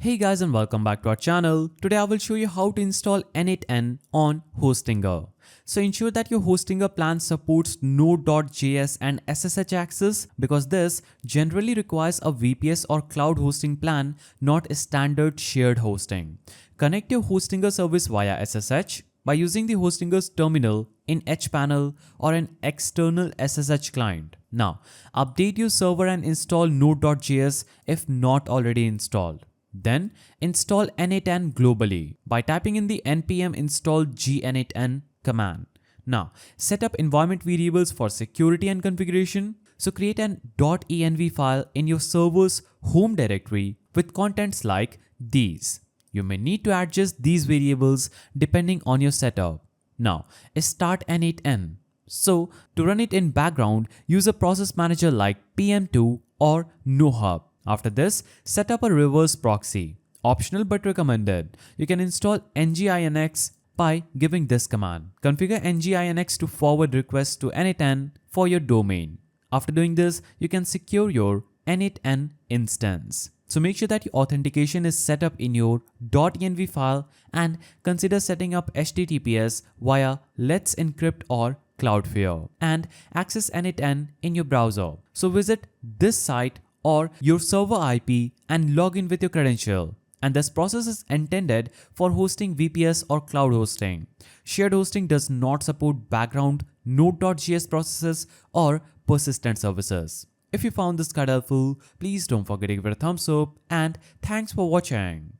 Hey guys and welcome back to our channel. Today I will show you how to install N8N on Hostinger. So ensure that your Hostinger plan supports Node.js and SSH access because this generally requires a VPS or cloud hosting plan, not a standard shared hosting. Connect your Hostinger service via SSH by using the Hostinger's terminal in hPanel or an external SSH client. Now, update your server and install Node.js if not already installed. Then install N8N globally by typing in the npm install g8n command. Now set up environment variables for security and configuration. So create an .env file in your server's home directory with contents like these. You may need to adjust these variables depending on your setup. Now start N8N. So to run it in background, use a process manager like pm2 or nohub. After this, set up a reverse proxy. Optional but recommended. You can install nginx by giving this command. Configure nginx to forward requests to N8N for your domain. After doing this, you can secure your N8N instance. So make sure that your authentication is set up in your .env file and consider setting up HTTPS via Let's Encrypt or Cloudflare and access N8N in your browser. So visit this site or your server IP and log in with your credential. And this process is intended for hosting VPS or cloud hosting. Shared hosting does not support background Node.js processes or persistent services. If you found this guide helpful, please don't forget to give it a thumbs up and thanks for watching.